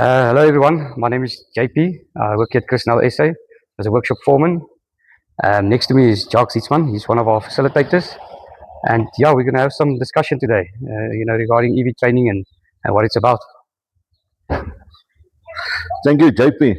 Hello everyone, my name is JP. I work at Chrisnell SA as a workshop foreman. Next to me is Jacques Zietsman, he's one of our facilitators. And yeah, we're going to have some discussion today, regarding EV training and what it's about. Thank you, JP.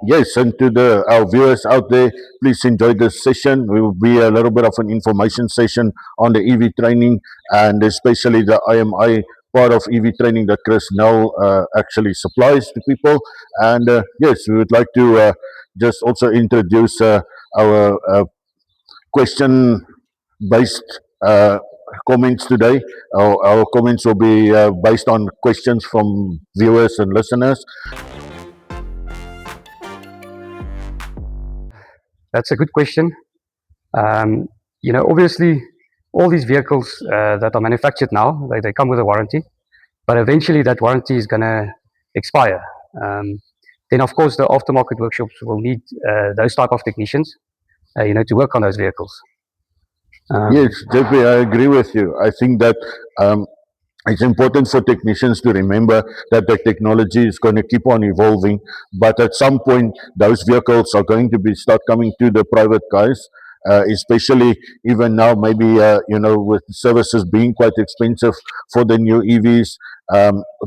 Yes, and to our viewers out there, please enjoy this session. It will be a little bit of an information session on the EV training and especially the IMI part of EV training that Chris now actually supplies to people. And yes, we would like to just also introduce our question-based comments today. Our comments will be based on questions from viewers and listeners. That's a good question. Obviously, all these vehicles that are manufactured now, they come with a warranty, but eventually that warranty is going to expire. Then, of course, the aftermarket workshops will need those type of technicians, to work on those vehicles. Yes, JP, I agree with you. I think that it's important for technicians to remember that the technology is going to keep on evolving, but at some point, those vehicles are going to start coming to the private guys. Especially even now, maybe with services being quite expensive for the new EVs,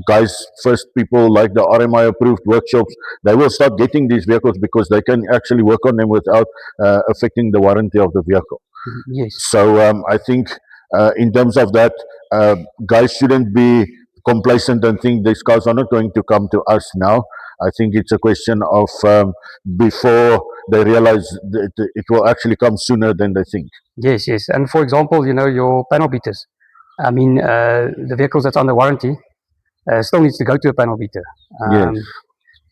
guys, first people like the RMI approved workshops, they will start getting these vehicles because they can actually work on them without affecting the warranty of the vehicle. Yes. So I think in terms of that, guys shouldn't be complacent and think these cars are not going to come to us now. I think it's a question of before they realize that it will actually come sooner than they think. Yes, yes. And for example, your panel beaters. I mean, the vehicles that's under warranty still needs to go to a panel beater. Yes.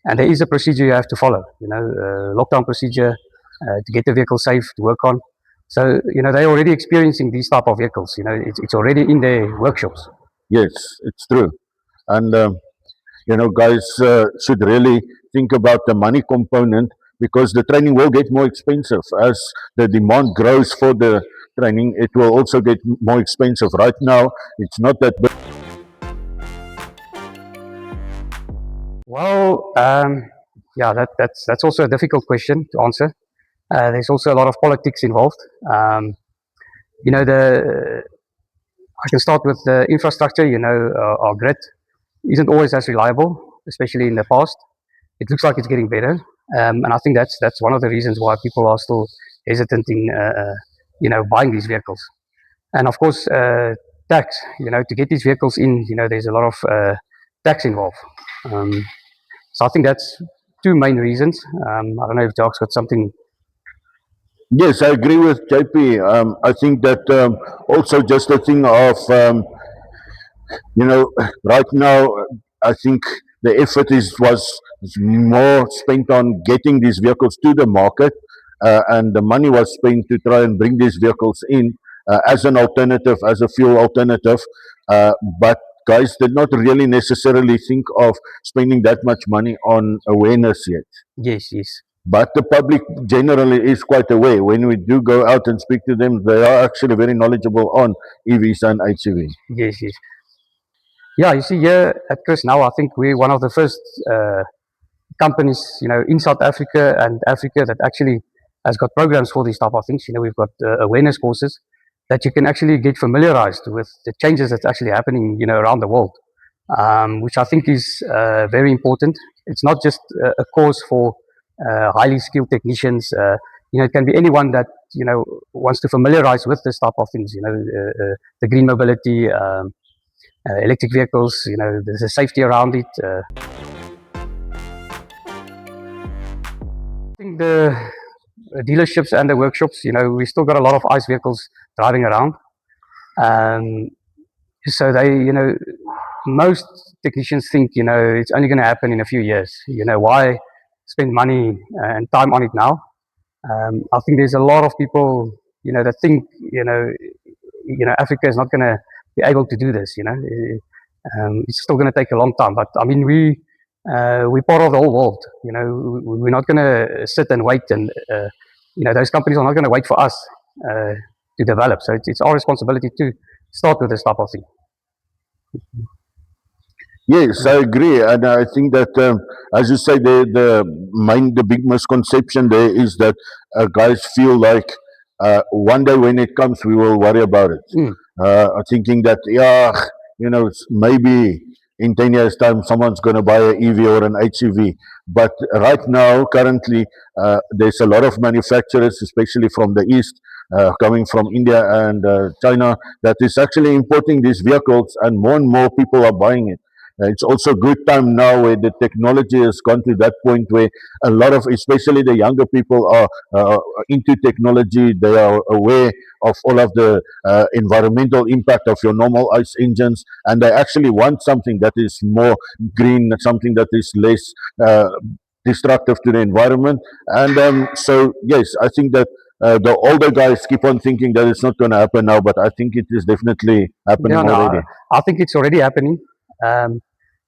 And there is a procedure you have to follow, lockdown procedure to get the vehicle safe to work on. So, they're already experiencing these type of vehicles. It's already in their workshops. Yes, it's true. And, guys should really think about the money component because the training will get more expensive. As the demand grows for the training, it will also get more expensive. Right now, it's not that big. Well, yeah, that's also a difficult question to answer. There's also a lot of politics involved. I can start with the infrastructure. Our grid isn't always as reliable, especially in the past. It looks like it's getting better, and I think that's one of the reasons why people are still hesitant in buying these vehicles. And of course, tax. To get these vehicles in, there's a lot of tax involved. So I think that's two main reasons. I don't know if Jacques got something. Yes, I agree with JP. I think that also just a thing of, right now, I think the effort was more spent on getting these vehicles to the market, and the money was spent to try and bring these vehicles in as an alternative, as a fuel alternative. But guys did not really necessarily think of spending that much money on awareness yet. Yes, yes. But the public generally is quite aware. When we do go out and speak to them, they are actually very knowledgeable on EVs and HEVs. Yes, yes. Yeah, you see here at Chris now, I think we're one of the first companies, in South Africa and Africa that actually has got programs for these type of things. We've got awareness courses that you can actually get familiarized with the changes that's actually happening, around the world, which I think is very important. It's not just a course for highly skilled technicians. It can be anyone that wants to familiarize with this type of things. The green mobility, electric vehicles. There's a safety around it. I think the dealerships and the workshops. We still got a lot of ICE vehicles driving around. So they, most technicians think, it's only going to happen in a few years. Why spend money and time on it now? I think there's a lot of people, that think, Africa is not going to be able to do this. It's still going to take a long time. But I mean, we're part of the whole world. We're not going to sit and wait, and those companies are not going to wait for us to develop. So it's our responsibility to start with this type of thing. Yes, I agree, and I think that, as you say, the big misconception there is that guys feel like one day when it comes, we will worry about it. Mm. Thinking that, yeah, maybe in 10 years' time, someone's going to buy an EV or an HEV. But right now, currently, there's a lot of manufacturers, especially from the east, coming from India and China, that is actually importing these vehicles, and more people are buying it. It's also good time now where the technology has gone to that point where a lot of, especially the younger people, are into technology. They are aware of all of the environmental impact of your normal ICE engines, and they actually want something that is more green, something that is less uh, destructive to the environment. And so, yes, I think that the older guys keep on thinking that it's not going to happen now, but I think it is definitely Yeah, happening no, already. I think it's already happening.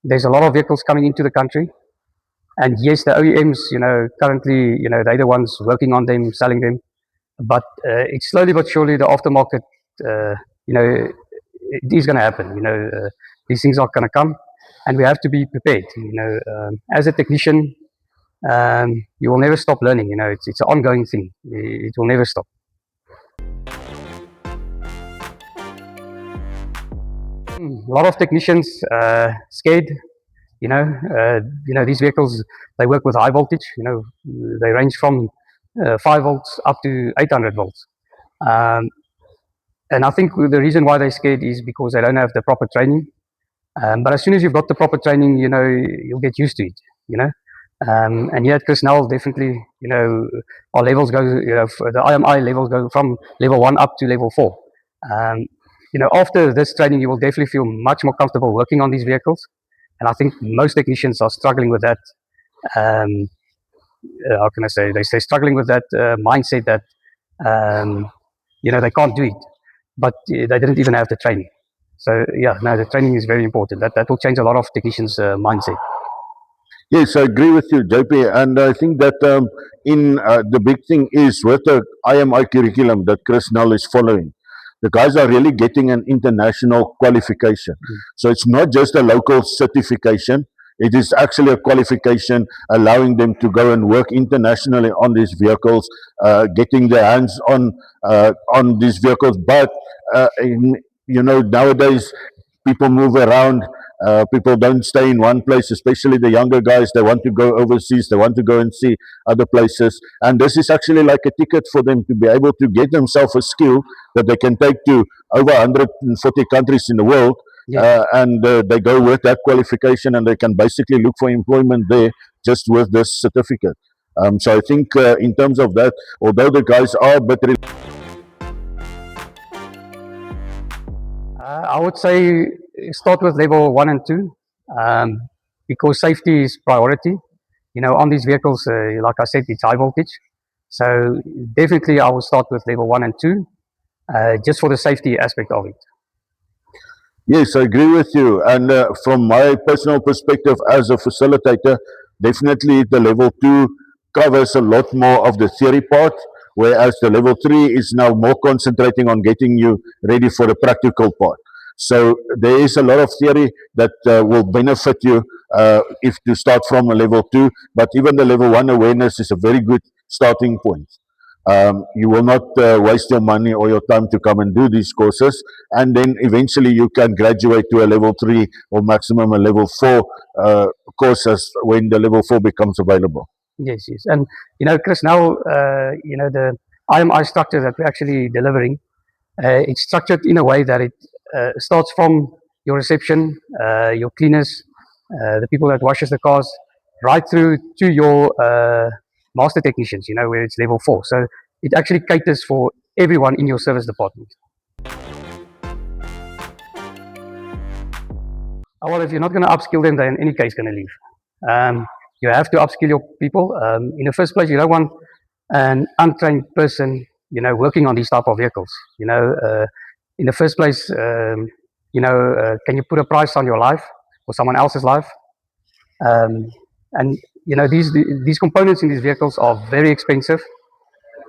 There's a lot of vehicles coming into the country, and yes, the OEMs, currently, they're the ones working on them, selling them. But it's slowly but surely the aftermarket, you know, it is going to happen. These things are going to come, and we have to be prepared. As a technician, you will never stop learning. It's an ongoing thing. It will never stop. A lot of technicians scared. These vehicles, they work with high voltage. They range from 5 volts up to 800 volts. Um, and I think the reason why they're scared is because they don't have the proper training. But as soon as you've got the proper training, you'll get used to it. And here at Crisnell, definitely, our levels go, the IMI levels go from level 1 up to level 4. After this training, you will definitely feel much more comfortable working on these vehicles. And I think most technicians are struggling with that. How can I say? They're struggling with that mindset that, they can't do it, but they didn't even have the training. So yeah, no, the training is very important. That will change a lot of technicians' mindset. Yes, I agree with you, JP. And I think that in the big thing is with the IMI curriculum that Chris Null is following, the guys are really getting an international qualification. So it's not just a local certification. It is actually a qualification allowing them to go and work internationally on these vehicles, getting their hands on these vehicles. But nowadays people move around. People don't stay in one place, especially the younger guys. They want to go overseas. They want to go and see other places. And this is actually like a ticket for them to be able to get themselves a skill that they can take to over 140 countries in the world. Yeah. And they go with that qualification, and they can basically look for employment there just with this certificate. So I think in terms of that, although the guys are a bit I would say start with level 1 and 2, because safety is priority. On these vehicles, like I said, it's high voltage. So definitely I will start with level 1 and 2, just for the safety aspect of it. Yes, I agree with you. And from my personal perspective as a facilitator, definitely the level 2 covers a lot more of the theory part, whereas the level 3 is now more concentrating on getting you ready for the practical part. So there is a lot of theory that will benefit you if you start from a level 2, but even the level 1 awareness is a very good starting point. You will not waste your money or your time to come and do these courses, and then eventually you can graduate to a level 3 or maximum a level 4 courses when the level 4 becomes available. Yes. And Chris, now the IMI structure that we're actually delivering, it's structured in a way that it starts from your reception, your cleaners, the people that washes the cars, right through to your master technicians, where it's level 4. So it actually caters for everyone in your service department. Well, if you're not going to upskill them, they're in any case going to leave. You have to upskill your people. In the first place, you don't want an untrained person, working on these type of vehicles. In the first place, can you put a price on your life or someone else's life? And these components in these vehicles are very expensive.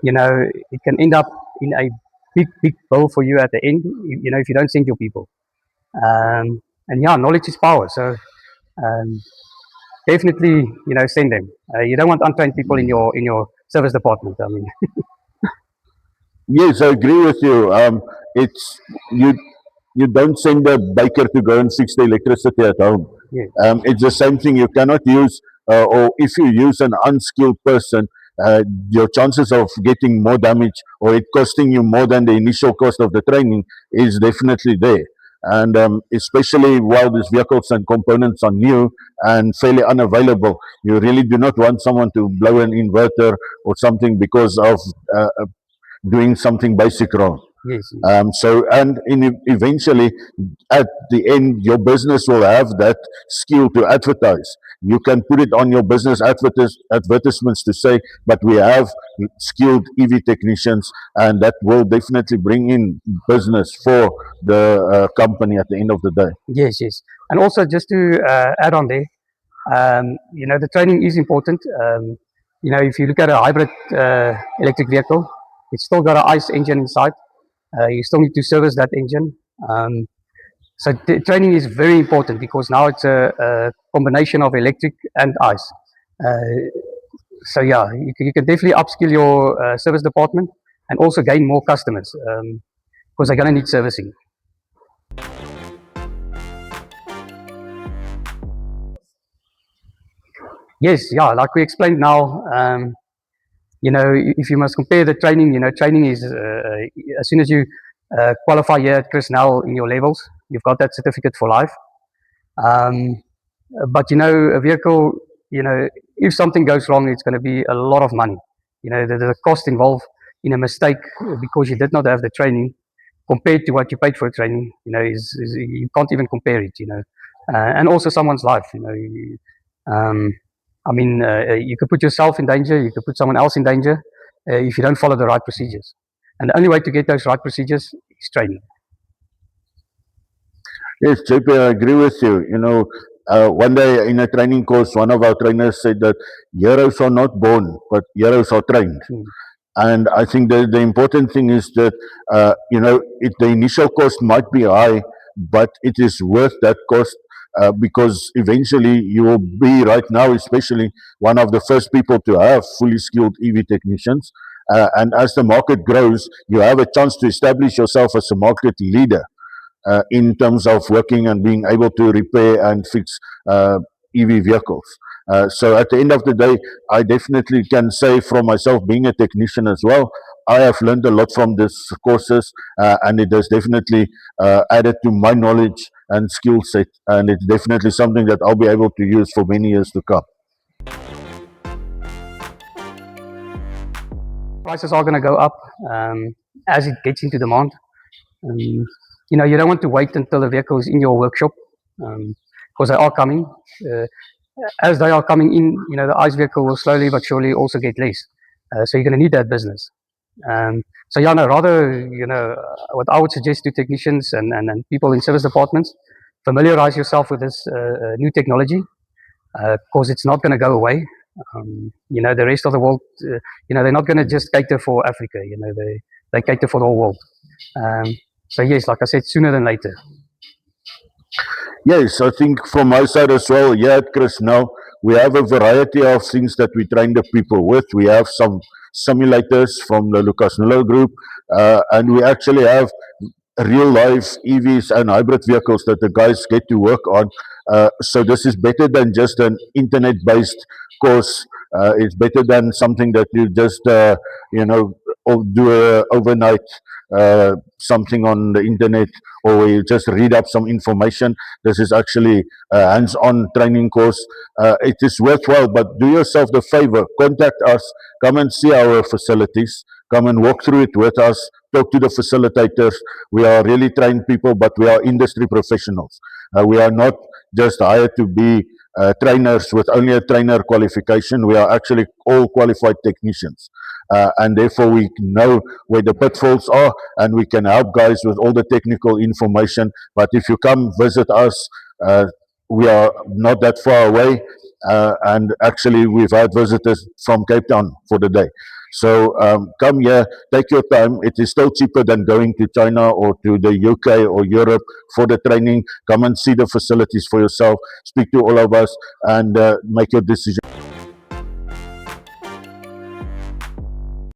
It can end up in a big bill for you at the end. If you don't send your people. And yeah, knowledge is power. So definitely, send them. You don't want untrained people in your service department. I mean, Yes, I agree with you. It's you don't send a baker to go and fix the electricity at home. yeah, It's the same thing. You cannot use, or if you use an unskilled person, your chances of getting more damage or it costing you more than the initial cost of the training is definitely there. And especially while these vehicles and components are new and fairly unavailable, you really do not want someone to blow an inverter or something because of doing something basic wrong. yes, Eventually, at the end, your business will have that skill to advertise. You can put it on your business advertisements to say, but we have skilled EV technicians, and that will definitely bring in business for the company at the end of the day. yes, yes. And also, just to add on there, the training is important. If you look at a hybrid electric vehicle, it's still got an ICE engine inside. You still need to service that engine. So training is very important because now it's a combination of electric and ICE. So yeah, you can definitely upskill your service department and also gain more customers because they're going to need servicing. Yes, yeah, like we explained now, if you must compare the training, training is as soon as you qualify here at Chris Nell in your levels, you've got that certificate for life. But a vehicle, if something goes wrong, it's going to be a lot of money. The cost involved in a mistake because you did not have the training compared to what you paid for training, is you can't even compare it, and also someone's life, you could put yourself in danger, you could put someone else in danger if you don't follow the right procedures. And the only way to get those right procedures is training. Yes, JP, I agree with you. One day in a training course, one of our trainers said that heroes are not born, but heroes are trained. And I think the important thing is that, the initial cost might be high, but it is worth that cost because eventually you will be right now, especially one of the first people to have fully skilled EV technicians. And as the market grows, you have a chance to establish yourself as a market leader in terms of working and being able to repair and fix EV vehicles. So at the end of the day, I definitely can say from myself, being a technician as well, I have learned a lot from these courses, and it has definitely added to my knowledge and skill set, and it's definitely something that I'll be able to use for many years to come. Prices are going to go up as it gets into demand. You don't want to wait until the vehicle is in your workshop because they are coming. As they are coming in, the ICE vehicle will slowly but surely also get less. So you're going to need that business. Rather, what I would suggest to technicians and people in service departments, familiarize yourself with this new technology because it's not going to go away. The rest of the world, they're not going to just cater for Africa. They cater for the whole world. So yes, like I said, sooner than later. Yes, I think from my side as well, here at Chris Nell, we have a variety of things that we train the people with. We have some simulators from the Lucas Miller Group, and we actually have real life EVs and hybrid vehicles that the guys get to work on. So this is better than just an internet-based course. It's better than something that you just, do a overnight something on the internet, or you just read up some information. This is actually a hands-on training course. It is worthwhile, but do yourself the favor, contact us, come and see our facilities, come and walk through it with us, talk to the facilitators. We are really trained people, but we are industry professionals. We are not just hired to be trainers with only a trainer qualification. We are actually all qualified technicians. And therefore we know where the pitfalls are, and we can help guys with all the technical information. But if you come visit us, we are not that far away, and actually we've had visitors from Cape Town for the day. So come here, take your time. It is still cheaper than going to China or to the UK or Europe for the training. Come and see the facilities for yourself. Speak to all of us and make your decision.